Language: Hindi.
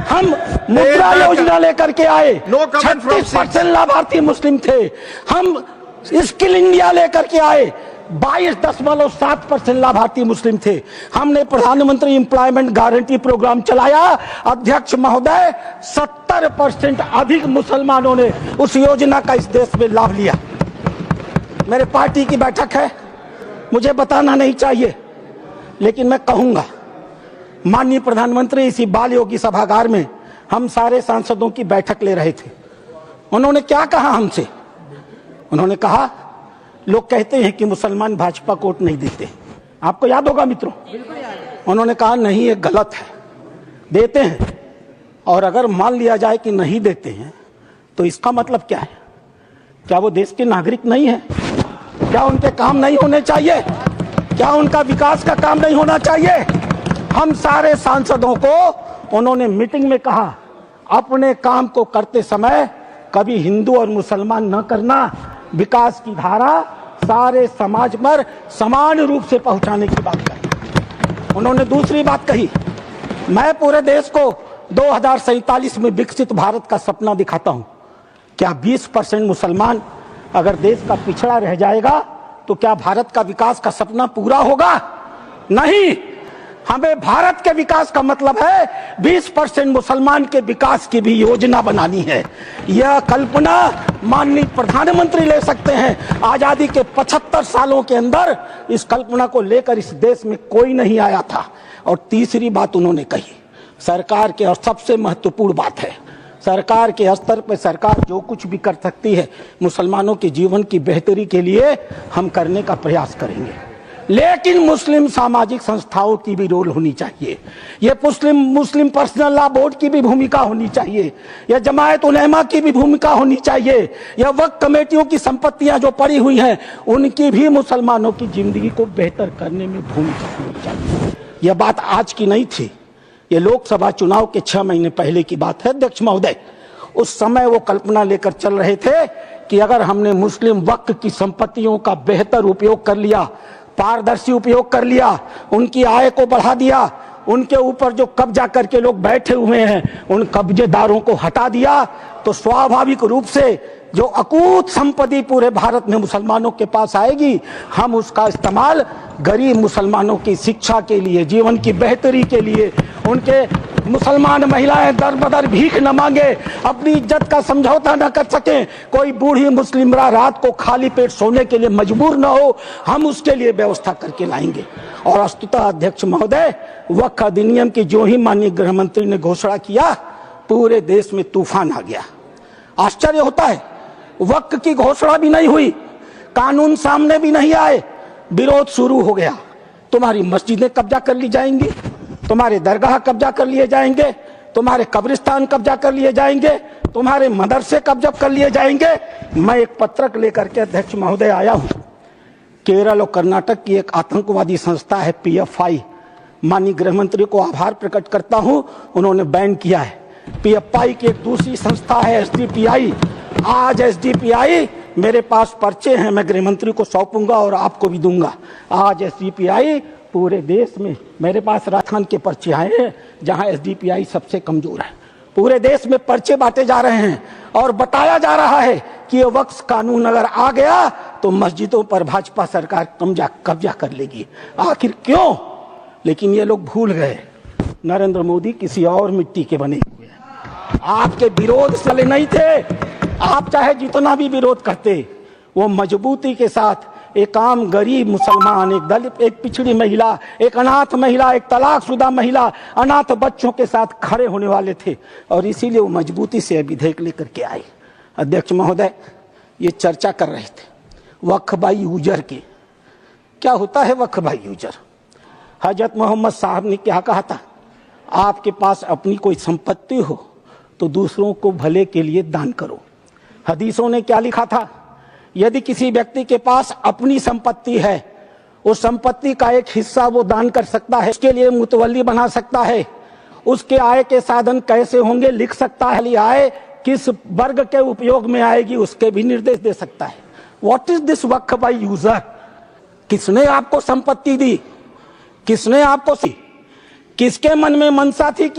हम मुद्रा योजना लेकर के आए, 36% लाभार्थी मुस्लिम थे। हम स्किल इंडिया लेकर के आए, 22.7% लाभार्थी मुस्लिम थे। हमने प्रधानमंत्री एम्प्लॉयमेंट गारंटी प्रोग्राम चलाया। अध्यक्ष महोदय, 70% अधिक मुसलमानों ने उस योजना का इस देश में लाभ लिया। मेरे पार्टी की बैठक है, मुझे बताना नहीं चाहिए, लेकिन मैं कहूंगा, माननीय प्रधानमंत्री इसी बाल योगी सभागार में हम सारे सांसदों की बैठक ले रहे थे। उन्होंने क्या कहा हमसे? उन्होंने कहा, लोग कहते हैं कि मुसलमान भाजपा को वोट नहीं देते। आपको याद होगा मित्रों, उन्होंने कहा नहीं, ये गलत है, देते हैं। और अगर मान लिया जाए कि नहीं देते हैं तो इसका मतलब क्या है? क्या वो देश के नागरिक नहीं है? क्या उनके काम नहीं होने चाहिए? क्या उनका विकास का काम नहीं होना चाहिए? हम सारे सांसदों को उन्होंने मीटिंग में कहा, अपने काम को करते समय कभी हिंदू और मुसलमान न करना, विकास की धारा सारे समाज पर समान रूप से पहुंचाने की बात कही। उन्होंने दूसरी बात कही, मैं पूरे देश को 2047 में विकसित भारत का सपना दिखाता हूं। क्या 20% मुसलमान अगर देश का पिछड़ा रह जाएगा तो क्या भारत का विकास का सपना पूरा होगा? नहीं। हमें भारत के विकास का मतलब है 20% मुसलमान के विकास की भी योजना बनानी है। यह कल्पना माननीय प्रधानमंत्री ले सकते हैं। आजादी के 75 सालों के अंदर इस कल्पना को लेकर इस देश में कोई नहीं आया था। और तीसरी बात उन्होंने कही, सरकार के, और सबसे महत्वपूर्ण बात है, सरकार के स्तर पर सरकार जो कुछ भी कर सकती है मुसलमानों के जीवन की बेहतरी के लिए हम करने का प्रयास करेंगे। लेकिन मुस्लिम सामाजिक संस्थाओं की भी रोल होनी चाहिए। ये मुस्लिम पर्सनल लॉ बोर्ड की भी भूमिका होनी चाहिए। यह जमायत उलेमा की भी भूमिका होनी चाहिए। यह वक्फ कमेटियों की संपत्तियां जो पड़ी हुई हैं उनकी भी मुसलमानों की जिंदगी को बेहतर करने में भूमिका होनी चाहिए। यह बात आज की नहीं थी, ये लोकसभा चुनाव के 6 महीने पहले की बात है अध्यक्ष महोदय। उस समय वो कल्पना लेकर चल रहे थे कि अगर हमने मुस्लिम वक्फ की संपत्तियों का बेहतर उपयोग कर लिया, पारदर्शी उपयोग कर लिया, उनकी आय को बढ़ा दिया, उनके ऊपर जो कब्जा करके लोग बैठे हुए हैं उन कब्जेदारों को हटा दिया, तो स्वाभाविक रूप से जो अकूत संपत्ति पूरे भारत में मुसलमानों के पास आएगी, हम उसका इस्तेमाल गरीब मुसलमानों की शिक्षा के लिए, जीवन की बेहतरी के लिए, उनके मुसलमान महिलाएं दर बदर भीख न मांगे, अपनी इज्जत का समझौता न कर सके, कोई बूढ़ी मुस्लिम रात को खाली पेट सोने के लिए मजबूर न हो, हम उसके लिए व्यवस्था करके लाएंगे। और वस्तुतः अध्यक्ष महोदय, वक्फ अधिनियम की जो ही माननीय गृह मंत्री ने घोषणा किया, पूरे देश में तूफान आ गया। आश्चर्य होता है, वक्फ की घोषणा भी नहीं हुई, कानून सामने भी नहीं आए, विरोध शुरू हो गया। तुम्हारी मस्जिदें कब्जा कर ली जाएंगी, तुम्हारे दरगाह कब्जा कर लिए जाएंगे, तुम्हारे कब्रिस्तान कब्जा कर लिए जाएंगे, तुम्हारे मदरसे कब्जा कर लिए जाएंगे। मैं एक पत्रक लेकर के अध्यक्ष महोदय आया हूं। केरल और कर्नाटक की एक आतंकवादी संस्था है PFI, माननीय गृह मंत्री को आभार प्रकट करता हूं, उन्होंने बैन किया है। PFI की एक दूसरी संस्था है SDPI। आज SDPI, मेरे पास पर्चे हैं, मैं गृह मंत्री को सौंपूंगा और आपको भी दूंगा। आज SDPI पूरे देश में, मेरे पास राजस्थान के पर्चे आए हैं जहां SDPI सबसे कमजोर है, पूरे देश में पर्चे बांटे जा रहे हैं और बताया जा रहा है कि ये वक्फ कानून अगर आ गया तो मस्जिदों पर भाजपा सरकार कब्जा कर लेगी। आखिर क्यों? लेकिन ये लोग भूल गए, नरेंद्र मोदी किसी और मिट्टी के बने हुए हैं। आपके विरोध से नहीं थे, आप चाहे जितना भी विरोध करते, वो मजबूती के साथ एक आम गरीब मुसलमान, एक दलित, एक पिछड़ी महिला, एक अनाथ महिला, एक तलाकशुदा महिला, अनाथ बच्चों के साथ खड़े होने वाले थे और इसीलिए वो मजबूती से विधेयक लेकर के आए। अध्यक्ष महोदय, ये चर्चा कर रहे थे वक्फ बाई यूजर की। क्या होता है वक्फ बाई यूजर? हजरत मोहम्मद साहब ने क्या कहा था? आपके पास अपनी कोई संपत्ति हो तो दूसरों को भले के लिए दान करो। हदीसों ने क्या लिखा था? यदि किसी व्यक्ति के पास अपनी संपत्ति है, उस संपत्ति का एक हिस्सा वो दान कर सकता है, उसके लिए मुतवल्ली बना सकता है, उसके आय के साधन कैसे होंगे लिख सकता है, आय किस वर्ग के उपयोग में आएगी उसके भी निर्देश दे सकता है। What is this Waqf by user? किसने आपको संपत्ति दी? किसने आपको, किसके मन में मनसा थी कि